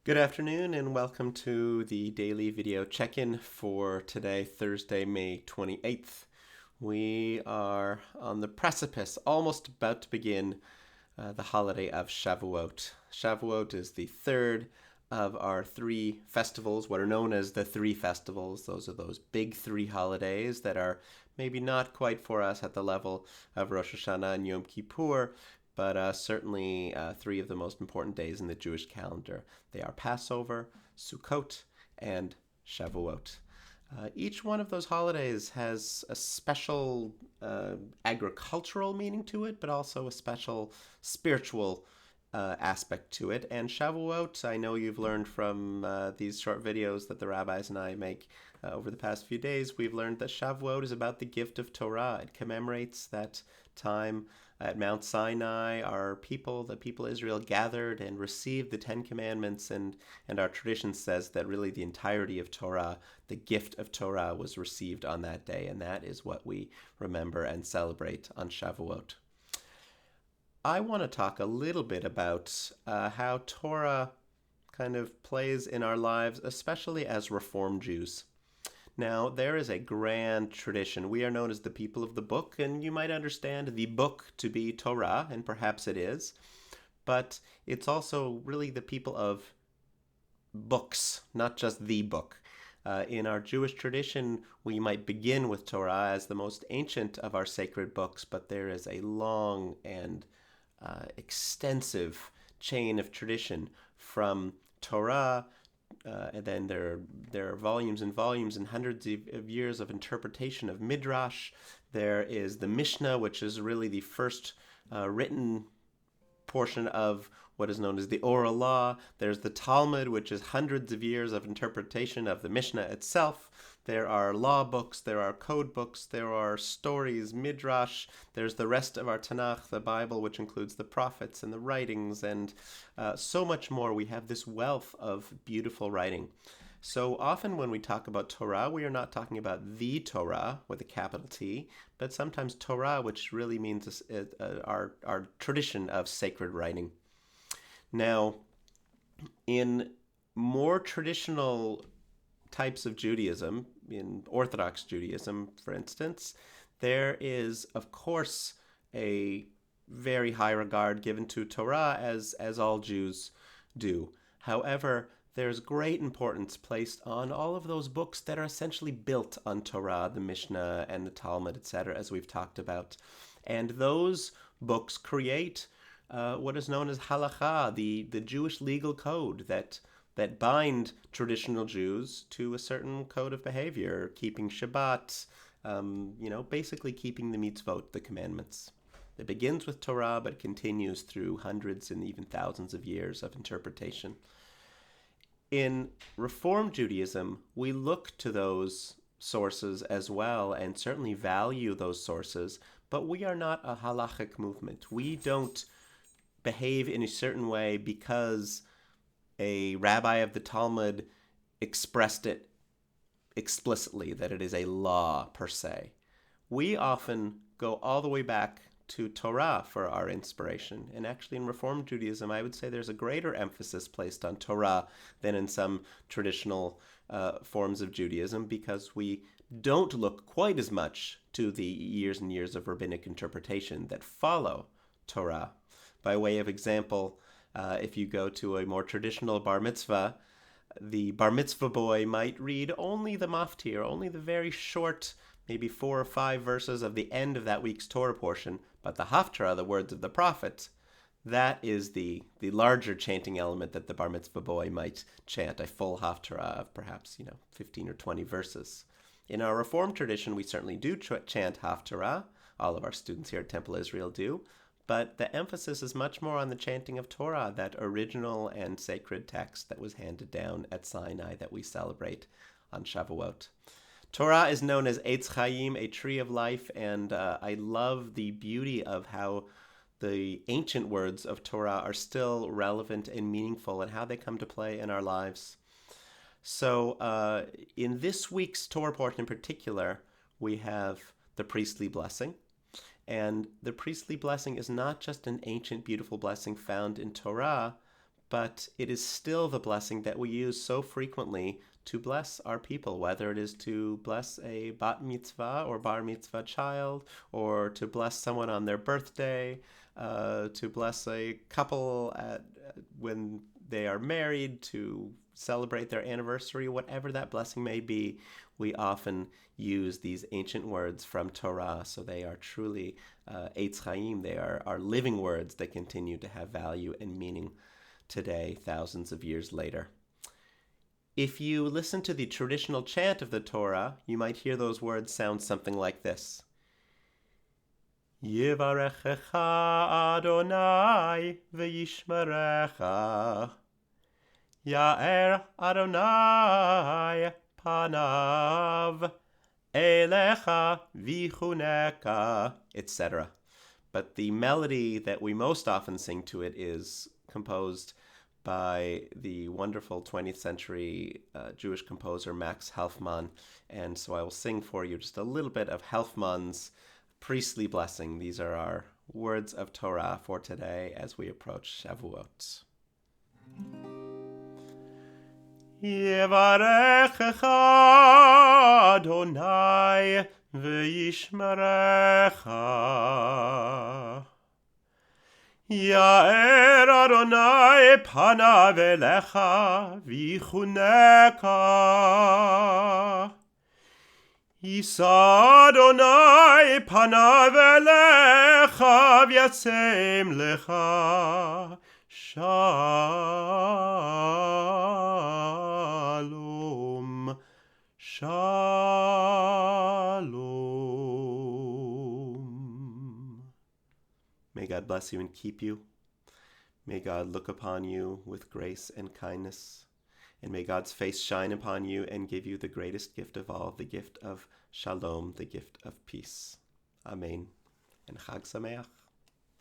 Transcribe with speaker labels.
Speaker 1: Good afternoon and welcome to the daily video check-in for today, Thursday, May 28th. We are on the precipice, almost about to begin the holiday of Shavuot. Shavuot is the third of our three festivals, what are known as the three festivals. Those are those big three holidays that are maybe not quite for us at the level of Rosh Hashanah and Yom Kippur, but certainly three of the most important days in the Jewish calendar. They are Passover, Sukkot, and Shavuot. Each one of those holidays has a special agricultural meaning to it, but also a special spiritual aspect to it. And Shavuot, I know you've learned from these short videos that the rabbis and I make over the past few days, we've learned that Shavuot is about the gift of Torah. It commemorates that time at Mount Sinai, the people of Israel, gathered and received the Ten Commandments, and our tradition says that really the entirety of Torah, the gift of Torah, was received on that day, and that is what we remember and celebrate on Shavuot. I want to talk a little bit about how Torah kind of plays in our lives, especially as Reform Jews. Now, there is a grand tradition. We are known as the people of the book, and you might understand the book to be Torah, and perhaps it is, but it's also really the people of books, not just the book. In our Jewish tradition, we might begin with Torah as the most ancient of our sacred books, but there is a long and extensive chain of tradition from Torah. And then there are volumes and volumes and hundreds of years of interpretation of Midrash. There is the Mishnah, which is really the first written portion of what is known as the oral law. There's the Talmud, which is hundreds of years of interpretation of the Mishnah itself. There are law books, there are code books, there are stories, Midrash. There's the rest of our Tanakh, the Bible, which includes the prophets and the writings, and so much more. We have this wealth of beautiful writing. So often when we talk about Torah, we are not talking about the Torah with a capital T, but sometimes Torah, which really means our tradition of sacred writing. Now, in more traditional types of Judaism, in Orthodox Judaism, for instance, there is, of course, a very high regard given to Torah, as all Jews do. However, there's great importance placed on all of those books that are essentially built on Torah, the Mishnah and the Talmud, etc., as we've talked about. And those books create what is known as halakha, the Jewish legal code that bind traditional Jews to a certain code of behavior, keeping Shabbat, basically keeping the mitzvot, the commandments. It begins with Torah, but continues through hundreds and even thousands of years of interpretation. In Reform Judaism, we look to those sources as well and certainly value those sources, but we are not a halachic movement. We don't behave in a certain way because a rabbi of the Talmud expressed it explicitly, that it is a law per se. We often go all the way back to Torah for our inspiration. And actually in Reform Judaism, I would say there's a greater emphasis placed on Torah than in some traditional forms of Judaism, because we don't look quite as much to the years and years of rabbinic interpretation that follow Torah. By way of example, if you go to a more traditional bar mitzvah, the bar mitzvah boy might read only the maftir, only the very short, maybe 4 or 5 verses of the end of that week's Torah portion, but the haftarah, the words of the prophet, that is the larger chanting element that the bar mitzvah boy might chant, a full haftarah of perhaps 15 or 20 verses. In our Reform tradition, we certainly do chant haftarah. All of our students here at Temple Israel do. But the emphasis is much more on the chanting of Torah, that original and sacred text that was handed down at Sinai that we celebrate on Shavuot. Torah is known as Eitz Chaim, a tree of life, and I love the beauty of how the ancient words of Torah are still relevant and meaningful and how they come to play in our lives. So in this week's Torah portion in particular, we have the priestly blessing. And the priestly blessing is not just an ancient, beautiful blessing found in Torah, but it is still the blessing that we use so frequently to bless our people, whether it is to bless a bat mitzvah or bar mitzvah child, or to bless someone on their birthday, to bless a couple when they are married, to celebrate their anniversary, whatever that blessing may be. We often use these ancient words from Torah, so they are truly Eitz Chaim. They are living words that continue to have value and meaning today, thousands of years later. If you listen to the traditional chant of the Torah, you might hear those words sound something like this. Yivarechecha Adonai v'yishmerecha. Ya'er Adonai panav elecha v'chuneka, etc. But the melody that we most often sing to it is composed by the wonderful 20th century Jewish composer Max Helfman. And so I will sing for you just a little bit of Helfman's priestly blessing. These are our words of Torah for today as we approach Shavuot. Yevarechecha Adonai v'yishmerecha. Ya'er Adonai panav elecha v'chuneka. Yisa Adonai panav elecha v'yatzem lecha. Shalom. Shalom. May God bless you and keep you. May God look upon you with grace and kindness. And may God's face shine upon you and give you the greatest gift of all, the gift of Shalom, the gift of peace. Amen. And Chag Sameach.